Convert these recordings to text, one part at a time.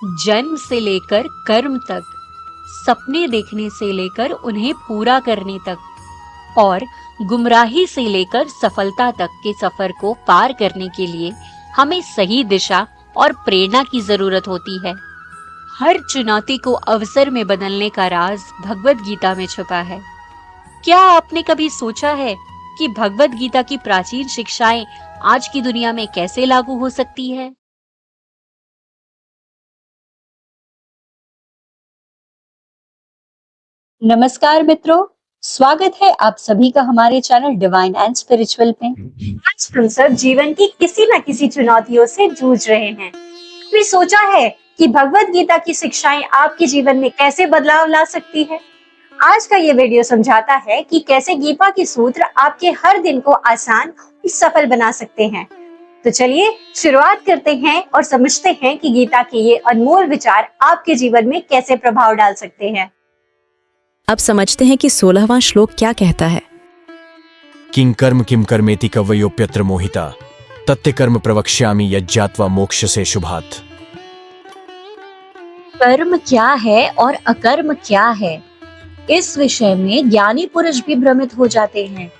जन्म से लेकर कर्म तक, सपने देखने से लेकर उन्हें पूरा करने तक और गुमराही से लेकर सफलता तक के सफर को पार करने के लिए हमें सही दिशा और प्रेरणा की जरूरत होती है। हर चुनौती को अवसर में बदलने का राज भगवद गीता में छुपा है। क्या आपने कभी सोचा है कि भगवद गीता की प्राचीन शिक्षाएं आज की दुनिया में कैसे लागू हो सकती है? नमस्कार मित्रों, स्वागत है आप सभी का हमारे चैनल डिवाइन एंड स्पिरिचुअल पे। आज हम सब जीवन की किसी न किसी चुनौतियों से जूझ रहे हैं। कभी सोचा है कि भगवद गीता की शिक्षाएं आपके जीवन में कैसे बदलाव ला सकती है? आज का ये वीडियो समझाता है कि कैसे गीता के सूत्र आपके हर दिन को आसान और सफल बना सकते हैं। तो चलिए शुरुआत करते हैं और समझते हैं कि गीता के ये अनमोल विचार आपके जीवन में कैसे प्रभाव डाल सकते हैं। अब समझते हैं कि 16वां श्लोक क्या कहता है। किं कर्म किम कर्मेति कवयोप्यत्र मोहिता तत्ते कर्म प्रवक्ष्यामि यज्ञात्वा मोक्षसे शुभात्। कर्म क्या है और अकर्म क्या है, इस विषय में ज्ञानी पुरुष भी भ्रमित हो जाते हैं।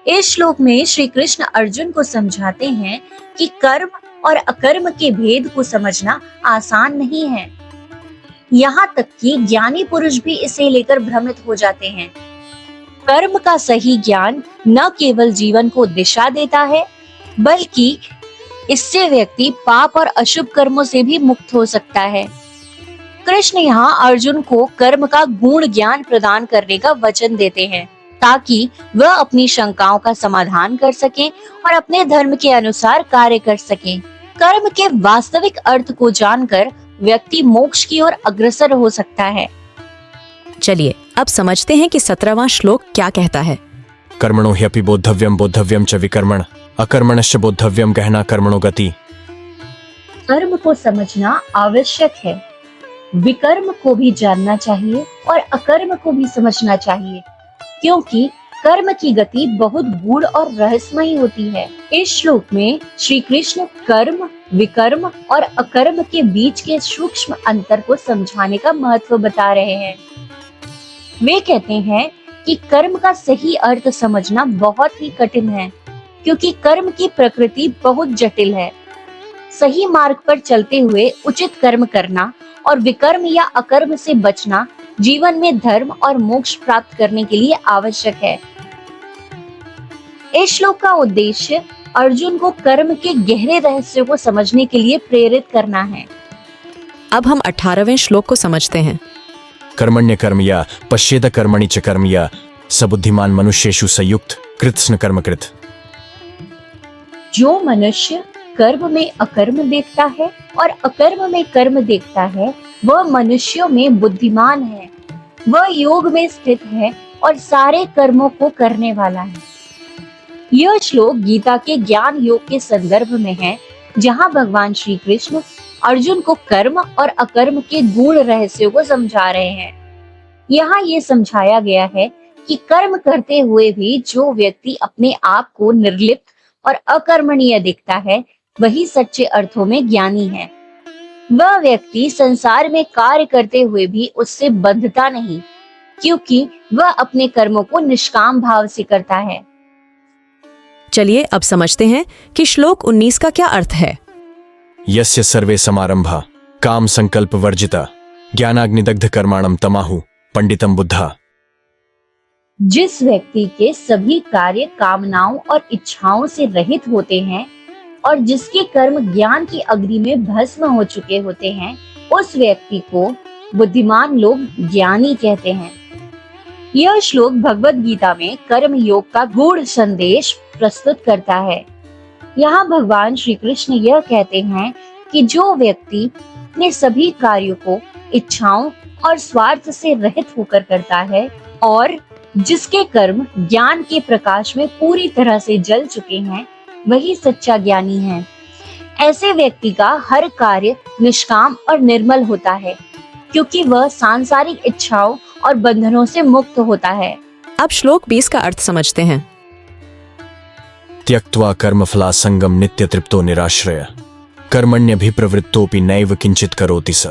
इस श्लोक में श्री कृष्ण अर्जुन को समझाते हैं कि कर्म और अकर्म के भेद को समझना आसान नहीं है। यहाँ तक कि ज्ञानी पुरुष भी इसे लेकर भ्रमित हो जाते हैं। कर्म का सही ज्ञान न केवल जीवन को दिशा देता है, बल्कि इससे व्यक्ति पाप और अशुभ कर्मों से भी मुक्त हो सकता है। कृष्ण यहाँ अर्जुन को कर्म का गुण ज्ञान प्रदान करने का वचन देते हैं, ताकि वह अपनी शंकाओं का समाधान कर सके और अपने धर्म के अनुसार कार्य कर सके। कर्म के वास्तविक अर्थ को जानकर व्यक्ति मोक्ष की ओर अग्रसर हो सकता है। चलिए अब समझते हैं कि 17वां श्लोक क्या कहता है। कर्मणो ह्यपि बोद्धव्यम च विकर्मण अकर्मणश्च बोद्धव्यम गहना कर्मणो गति। कर्म को समझना आवश्यक है, विकर्म को भी जानना चाहिए और अकर्म को भी समझना चाहिए, क्योंकि कर्म की गति बहुत गूढ़ और रहस्यमयी होती है। इस श्लोक में श्री कृष्ण कर्म, विकर्म और अकर्म के बीच के सूक्ष्म अंतर को समझाने का महत्व बता रहे हैं। वे कहते हैं कि कर्म का सही अर्थ समझना बहुत ही कठिन है, क्योंकि कर्म की प्रकृति बहुत जटिल है। सही मार्ग पर चलते हुए उचित कर्म करना और विकर्म या अकर्म से बचना जीवन में धर्म और मोक्ष प्राप्त करने के लिए आवश्यक है। इस श्लोक का उद्देश्य अर्जुन को कर्म के गहरे रहस्य को समझने के लिए प्रेरित करना है। अब हम 18वें श्लोक को समझते हैं। कर्मण्य कर्म या पश्येद कर्मणि च कर्म या सबुद्धिमान मनुष्येषु संयुक्त कृत्स्न कर्म कृत। जो मनुष्य कर्म में अकर्म देखता है और अकर्म में कर्म देखता है, वह मनुष्यों में बुद्धिमान है। वह योग में स्थित है और सारे कर्मों को करने वाला है। यह श्लोक गीता के ज्ञान योग के संदर्भ में है, जहाँ भगवान श्री कृष्ण अर्जुन को कर्म और अकर्म के गूढ़ रहस्यों को समझा रहे हैं। यहाँ ये समझाया गया है कि कर्म करते हुए भी जो व्यक्ति अपने आप को निर्लिप्त और अकर्मणीय दिखता है, वही सच्चे अर्थों में ज्ञानी है। वह व्यक्ति संसार में कार्य करते हुए भी उससे बंधता नहीं, क्योंकि वह अपने कर्मों को निष्काम भाव से करता है। चलिए अब समझते हैं कि श्लोक 19 का क्या अर्थ है। यस्य सर्वे समारंभा काम संकल्प वर्जिता ज्ञानाग्निदग्ध कर्माणम तमाहु पंडितम बुद्धा। जिस व्यक्ति के सभी कार्य कामनाओं और इच्छाओं से रहित होते हैं और जिसके कर्म ज्ञान की अग्नि में भस्म हो चुके होते हैं, उस व्यक्ति को बुद्धिमान लोग ज्ञानी कहते हैं। यह श्लोक भगवद गीता में कर्म योग का गूढ़ संदेश प्रस्तुत करता है। यहाँ भगवान श्री कृष्ण यह कहते हैं कि जो व्यक्ति अपने सभी कार्यों को इच्छाओं और स्वार्थ से रहित होकर करता है और जिसके कर्म ज्ञान के प्रकाश में पूरी तरह से जल चुके हैं, वही सच्चा ज्ञानी है। ऐसे व्यक्ति का हर कार्य निष्काम और निर्मल होता है, क्योंकि वह सांसारिक इच्छाओं और बंधनों से मुक्त होता है। अब श्लोक 20 का अर्थ समझते हैं। त्यक्त्वा कर्मफलासंगम नित्य तृप्तो निराश्रय कर्मण्यभिप्रवृत्तोऽपि नैव किंचित करोति स।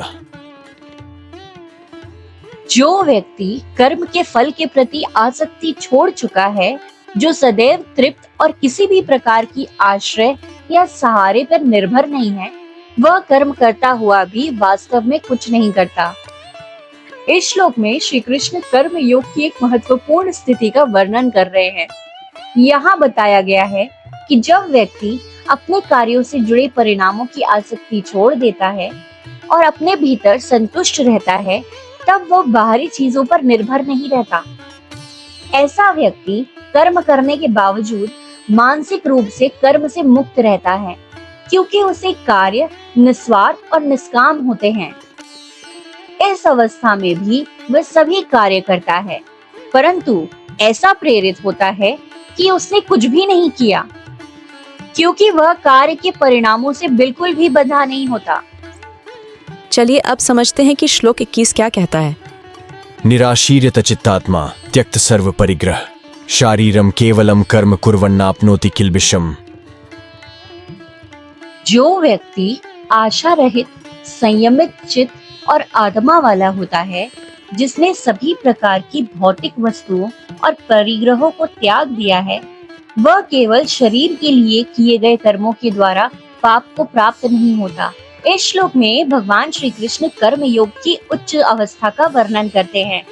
जो व्यक्ति कर्म के फल के प्रति आसक्ति छोड़ चुका है, जो सदैव तृप्त और किसी भी प्रकार की आश्रय या सहारे पर निर्भर नहीं है, वह कर्म करता हुआ भी वास्तव में कुछ नहीं करता। इस श्लोक में श्री कृष्ण कर्म योग की एक महत्वपूर्ण स्थिति का वर्णन कर रहे हैं। यहाँ बताया गया है कि जब व्यक्ति अपने कार्यों से जुड़े परिणामों की आसक्ति छोड़ देता है और अपने भीतर संतुष्ट रहता है, तब वो बाहरी चीजों पर निर्भर नहीं रहता। ऐसा व्यक्ति कर्म करने के बावजूद मानसिक रूप से कर्म से मुक्त रहता है, क्योंकि उसे कार्य निस्वार्थ और निष्काम होते हैं। इस अवस्था में भी वह सभी कार्य करता है, परंतु ऐसा प्रेरित होता है कि उसने कुछ भी नहीं किया, क्योंकि वह कार्य के परिणामों से बिल्कुल भी बंधा नहीं होता। चलिए अब समझते हैं कि श्लोक 21 क्या कहता है। निराशीर्यत चित्तात्मा त्यक्त सर्व परिग्रह शारीरम केवलम कर्म कुर्वन्नाप्नोति किल्बिषम। जो व्यक्ति आशा रहित, संयमित चित्त और आत्मा वाला होता है, जिसने सभी प्रकार की भौतिक वस्तुओं और परिग्रहों को त्याग दिया है, वह केवल शरीर के लिए किए गए कर्मों के द्वारा पाप को प्राप्त नहीं होता। इस श्लोक में भगवान श्री कृष्ण कर्म योग की उच्च अवस्था का वर्णन करते हैं।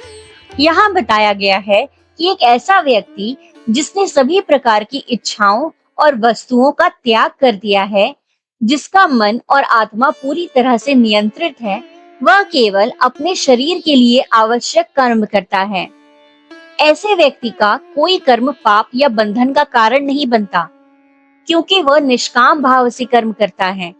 यहाँ बताया गया है कि एक ऐसा व्यक्ति जिसने सभी प्रकार की इच्छाओं और वस्तुओं का त्याग कर दिया है, जिसका मन और आत्मा पूरी तरह से नियंत्रित है, वह केवल अपने शरीर के लिए आवश्यक कर्म करता है। ऐसे व्यक्ति का कोई कर्म पाप या बंधन का कारण नहीं बनता, क्योंकि वह निष्काम भाव से कर्म करता है।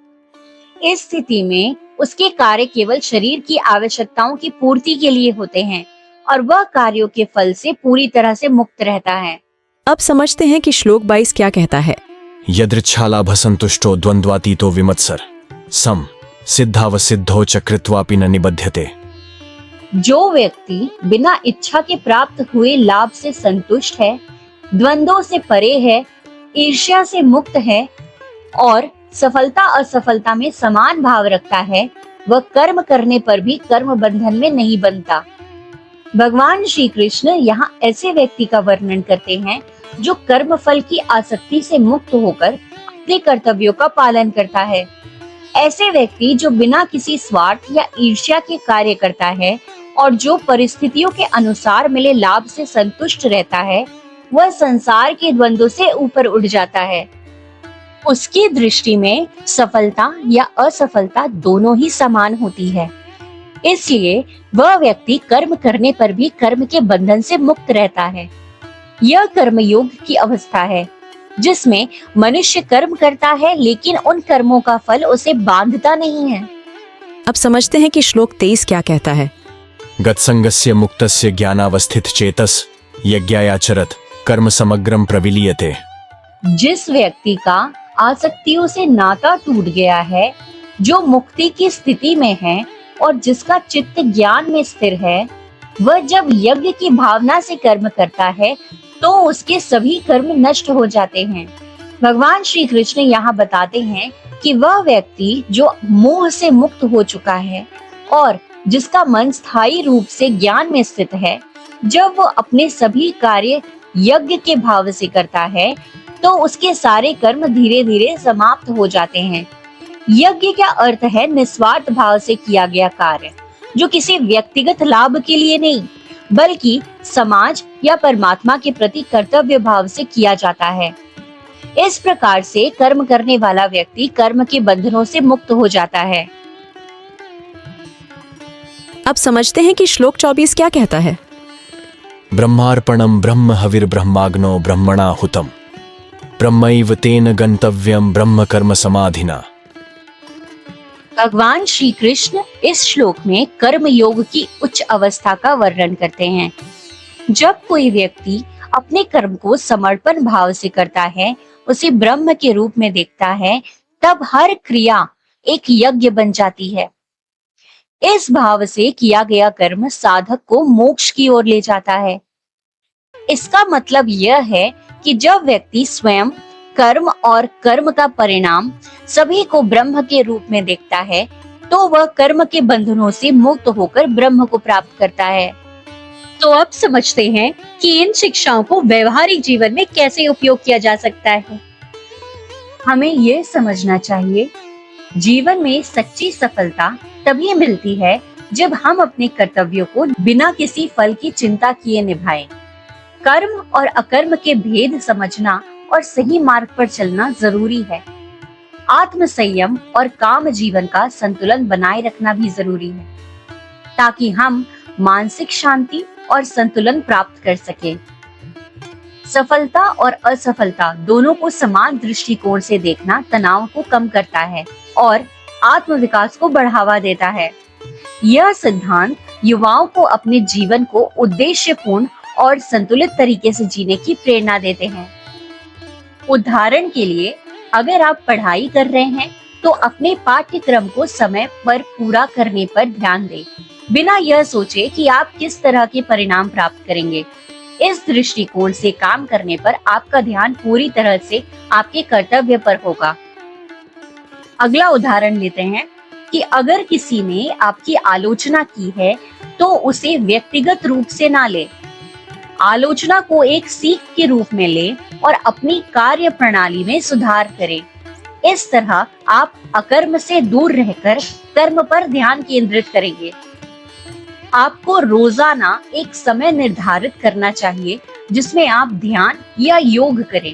इस स्थिति में उसके कार्य केवल शरीर की आवश्यकताओं की पूर्ति के लिए होते हैं और वह कार्यों के फल से पूरी तरह से मुक्त रहता है। अब समझते हैं कि श्लोक 22 क्या कहता है। यदृच्छालाभ संतुष्टो द्वंद्वातीतो विमत्सर सम सिद्धावसिद्धो च कृत्वापि न निबध्यते। जो व्यक्ति बिना इच्छा के प्राप्त हुए लाभ से संतुष्ट है, द्वंद्वों से परे है, ईर्ष्या से मुक्त है और सफलता असफलता में समान भाव रखता है, वह कर्म करने पर भी कर्म बंधन में नहीं बनता। भगवान श्री कृष्ण यहाँ ऐसे व्यक्ति का वर्णन करते हैं जो कर्म फल की आसक्ति से मुक्त होकर अपने कर्तव्यों का पालन करता है। ऐसे व्यक्ति जो बिना किसी स्वार्थ या ईर्ष्या के कार्य करता है और जो परिस्थितियों के अनुसार मिले लाभ से संतुष्ट रहता है, वह संसार के द्वंद्वों से ऊपर उठ जाता है। उसकी दृष्टि में सफलता या असफलता दोनों ही समान होती है। इसलिए वह व्यक्ति कर्म करने पर भी कर्म के बंधन से मुक्त रहता है। यह कर्म योग की अवस्था है, जिसमें मनुष्य कर्म करता है, लेकिन उन कर्मों का फल उसे बांधता नहीं है। अब समझते हैं कि श्लोक 23 क्या कहता है। गत्संगस्य मुक्तस्य ज्ञानावस्थित चेतस यज्ञायाचरत कर्म समग्रम प्रविलीयते। जिस व्यक्ति का आसक्तियों से नाता टूट गया है, जो मुक्ति की स्थिति में है और जिसका चित्त ज्ञान में स्थिर है, वह जब यज्ञ की भावना से कर्म करता है तो उसके सभी कर्म नष्ट हो जाते हैं। भगवान श्री कृष्ण यहाँ बताते हैं कि वह व्यक्ति जो मोह से मुक्त हो चुका है और जिसका मन स्थायी रूप से ज्ञान में स्थित है, जब वो अपने सभी कार्य यज्ञ के भाव से करता है तो उसके सारे कर्म धीरे धीरे समाप्त हो जाते हैं। यज्ञ का अर्थ है निस्वार्थ भाव से किया गया कार्य, जो किसी व्यक्तिगत लाभ के लिए नहीं, बल्कि समाज या परमात्मा के प्रति कर्तव्य भाव से किया जाता है। इस प्रकार से कर्म करने वाला व्यक्ति कर्म के बंधनों से मुक्त हो जाता है। अब समझते हैं कि श्लोक 24 क्या कहता है। ब्रह्मार्पणम ब्रह्म हविर्ब्रह्माग्नो ब्रह्मणा हुतम ब्रह्मैव तेन गंतव्यम ब्रह्म कर्म समाधिना। भगवान श्री कृष्ण इस श्लोक में कर्म योग की उच्च अवस्था का वर्णन करते हैं। जब कोई व्यक्ति अपने कर्म को समर्पण भाव से करता है, उसे ब्रह्म के रूप में देखता है, तब हर क्रिया एक यज्ञ बन जाती है। इस भाव से किया गया कर्म साधक को मोक्ष की ओर ले जाता है। इसका मतलब यह है कि जब व्यक्ति स्वयं कर्म और कर्म का परिणाम सभी को ब्रह्म के रूप में देखता है, तो वह कर्म के बंधनों से मुक्त होकर ब्रह्म को प्राप्त करता है। तो अब समझते हैं कि इन शिक्षाओं को व्यवहारिक जीवन में कैसे उपयोग किया जा सकता है। हमें यह समझना चाहिए, जीवन में सच्ची सफलता तभी मिलती है जब हम अपने कर्तव्यों को बिना किसी फल की चिंता किए निभाएं। कर्म और अकर्म के भेद समझना और सही मार्ग पर चलना जरूरी है। आत्म संयम और काम जीवन का संतुलन बनाए रखना भी जरूरी है, ताकि हम मानसिक शांति और संतुलन प्राप्त कर सकें। सफलता और असफलता दोनों को समान दृष्टिकोण से देखना तनाव को कम करता है और आत्म विकास को बढ़ावा देता है। यह सिद्धांत युवाओं को अपने जीवन को उद्देश्यपूर्ण और संतुलित तरीके से जीने की प्रेरणा देते हैं। उदाहरण के लिए, अगर आप पढ़ाई कर रहे हैं तो अपने पाठ्यक्रम को समय पर पूरा करने पर ध्यान दें, बिना यह सोचे कि आप किस तरह के परिणाम प्राप्त करेंगे। इस दृष्टिकोण से काम करने पर आपका ध्यान पूरी तरह से आपके कर्तव्य पर होगा। अगला उदाहरण लेते हैं कि अगर किसी ने आपकी आलोचना की है तो उसे व्यक्तिगत रूप से ना ले। आलोचना को एक सीख के रूप में ले और अपनी कार्य प्रणाली में सुधार करें। इस तरह आप अकर्म से दूर रहकर कर्म पर ध्यान केंद्रित करेंगे। आपको रोजाना एक समय निर्धारित करना चाहिए जिसमें आप ध्यान या योग करें।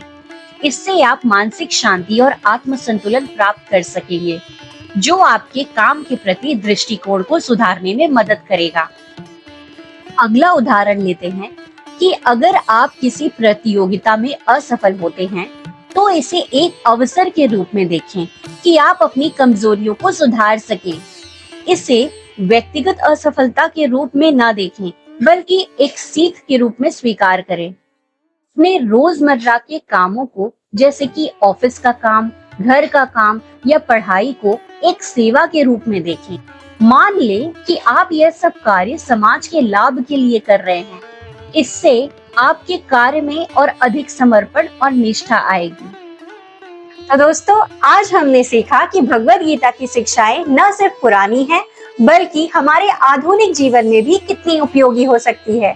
इससे आप मानसिक शांति और आत्म संतुलन प्राप्त कर सकेंगे, जो आपके काम के प्रति दृष्टिकोण को सुधारने में मदद करेगा। अगला उदाहरण लेते हैं कि अगर आप किसी प्रतियोगिता में असफल होते हैं तो इसे एक अवसर के रूप में देखें कि आप अपनी कमजोरियों को सुधार सकें। इसे व्यक्तिगत असफलता के रूप में ना देखें, बल्कि एक सीख के रूप में स्वीकार करें। अपने रोजमर्रा के कामों को, जैसे कि ऑफिस का काम, घर का काम या पढ़ाई को एक सेवा के रूप में देखें। मान लें कि आप यह सब कार्य समाज के लाभ के लिए कर रहे हैं। इससे आपके कार्य में और अधिक समर्पण और निष्ठा आएगी। तो दोस्तों, आज हमने सीखा कि भगवद गीता की शिक्षाएं न सिर्फ पुरानी हैं, बल्कि हमारे आधुनिक जीवन में भी कितनी उपयोगी हो सकती है।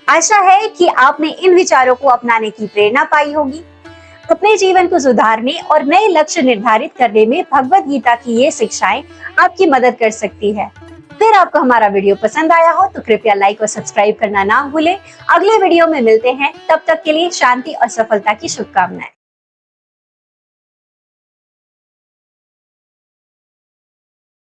आशा है कि आपने इन विचारों को अपनाने की प्रेरणा पाई होगी। अपने जीवन को सुधारने और नए लक्ष्य निर्धारित करने में भगवद गीता की ये शिक्षाएं आपकी मदद कर सकती है। फिर आपको हमारा वीडियो पसंद आया हो तो कृपया लाइक और सब्सक्राइब करना ना भूलें। अगले वीडियो में मिलते हैं, तब तक के लिए शांति और सफलता की शुभकामनाएं।